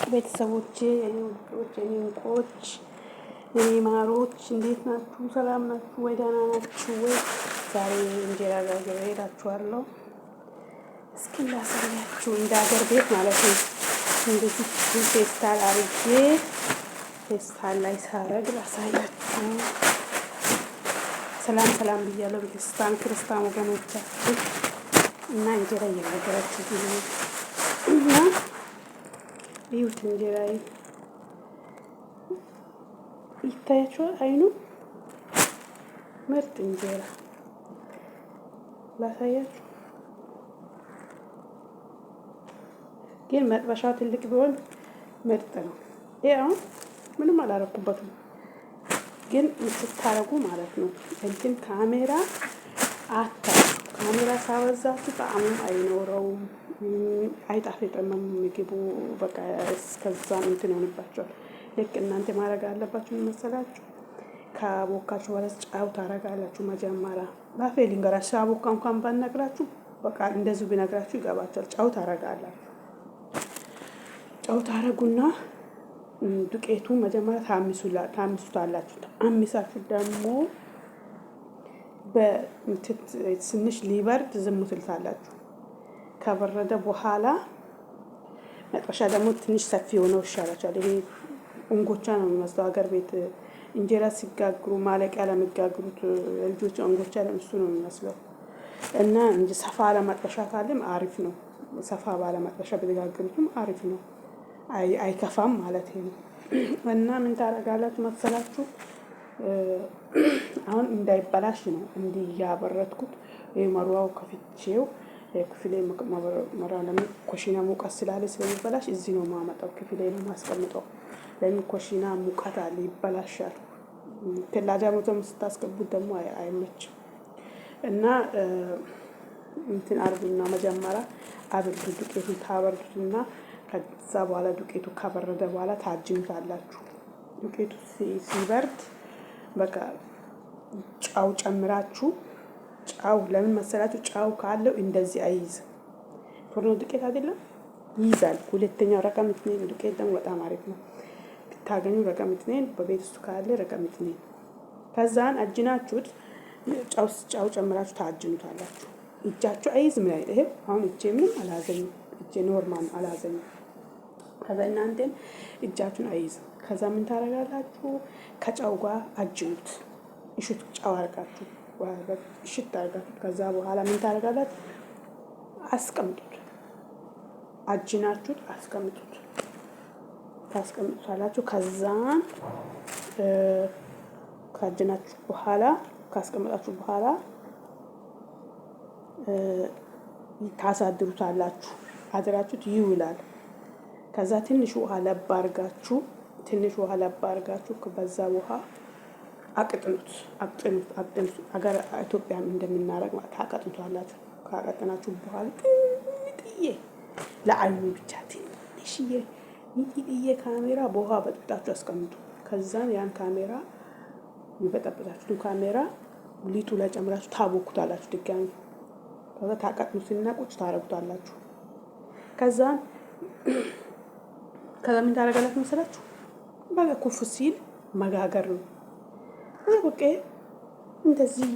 ቤተሰቦቼ የኔ ውዶች የኔ እንቁዎች የኔ ማሮች እንዴት ናችሁ? ሰላም ናችሁ ወይ? ደህና ናችሁ ወይ? ዛሬ እንጀራ ጋግሬ እላችኋለሁ። እስኪ ላሳያችሁ እንደ ሀገር ቤት ማለት ነው። እንደዚህ ፌስታል አርጌ ፌስታል ላይ ሳረግ ላሳያችሁ። ሰላም ሰላም ብያለሁ ክርስቲያን ወገኖቻችን እና እንጀራ እየጋገረችሁ እና ይሁት እንጀራዬ ይታያችኋል። አይኑ ምርጥ እንጀራ ላሳያችሁ። ግን መጥበሻው ትልቅ ቢሆን ምርጥ ነው። ያው ምንም አላረኩበትም። ግን ስታረጉ ማለት ነው እንትን ካሜራ ካሜራ ሳበዛችሁ ጣዕሙም አይኖረውም፣ አይጣፍጥም ምግቡ። በቃ እስከዛም እንትን ይሆንባችኋል። ልክ እናንተ ማድረግ አለባችሁ መሰላችሁ። ካቦካችሁ በኋላ ጫው ታረጋላችሁ። መጀመሪያ ባፌ ልንገራችሁ፣ አቦካ እንኳን ባነግራችሁ በቃ እንደዚሁ ቢነግራችሁ ይገባችኋል። ጫው ታረጋላችሁ። ጫው ታረጉና ዱቄቱ መጀመሪያ ታምሱታላችሁ። አምሳችሁ ደግሞ ትንሽ ሊበርድ ዝም ትልታላችሁ። ከበረደ በኋላ መጥበሻ ደግሞ ትንሽ ሰፊ ሆነው ይሻላችኋል። ይሄ እንጎቻ ነው የሚመስለው ሀገር ቤት እንጀራ ሲጋግሩ ማለቂያ ለሚጋግሩት ልጆች እንጎቻ ለምሱ ነው የሚመስለው። እና እንጂ ሰፋ ባለ መጥበሻ ካለም አሪፍ ነው። ሰፋ ባለ መጥበሻ ብትጋግሩትም አሪፍ ነው፣ አይከፋም ማለት ነው። እና ምን ታረጋላችሁ መሰላችሁ? አሁን እንዳይበላሽ ነው እንዲህ ያበረድኩት። መሩዋው ከፍቼው ክፍሌ መራው ለምን ኮሽና ሙቀት ስላለ ስለሚበላሽ እዚህ ነው የማመጣው። ክፍሌ ነው ማስቀምጠው። ለምን ኮሽና ሙቀት አለ ይበላሻል። ተላጃ ሞተም ስታስገቡት ደግሞ አይመችም። እና እንትን አርጉና መጀመሪያ አብርዱ። ዱቄቱን ታበርዱትና ከዛ በኋላ ዱቄቱ ከበረደ በኋላ ታጅኑታላችሁ። ዱቄቱ ሲበርድ በቃ ጫው ጨምራችሁ። ጫው ለምን መሰላችሁ? ጫው ካለው እንደዚህ አይይዝም። ፎርኖ ዱቄት አይደለም ይይዛል። ሁለተኛው ረቀም እትኔን ዱቄት ደግሞ በጣም አሪፍ ነው። ብታገኙ ረቀም እትኔን በቤት ውስጥ ካለ ረቀም እትኔን ከዛን አጅናችሁት ጫው ጨምራችሁ ታጅኑታላችሁ። እጃችሁ አይዝም ላይ ይሄ አሁን እጄ ምንም አላዘኝም። እጄ ኖርማል አላዘኝም። ከዛ እናንተም እጃችሁን አይዝም። ከዛ ምን ታረጋላችሁ? ከጫው ጋር አጅኑት። እሽት ጫው አርጋችሁ እሽት አርጋችሁ ከዛ በኋላ ምን ታረጋላችሁ? አስቀምጡት። አጅናችሁት አስቀምጡት። ታስቀምጡታላችሁ። ከዛን ካጅናችሁ በኋላ ካስቀመጣችሁ በኋላ ታሳድሩታላችሁ። አድራችሁት ይውላል። ከዛ ትንሽ ውሃ ለብ አርጋችሁ በዛ ውሃ አቅጥኑት። አገር ኢትዮጵያም እንደምናረግ ማለት ታቀጥኑታላችሁ። ካቀጥናችሁ በኋላ ጥዬ ለአይኑ ብቻ ትንሽዬ ካሜራ በውሃ በጥብጣችሁ አስቀምጡ። ከዛን ያን ካሜራ ይበጠብጣችሁ ካሜራ ሊጡ ላይ ጨምራችሁ ታቦኩታላችሁ ድጋሚ። ከዛ ታቀጥኑትና ቁጭ ታረጉታላችሁ። ከዛ ምን ታረጋላችሁ መሰላችሁ? በቃ ኩፍ ሲል መጋገር ነው። በቃ እንደዚህ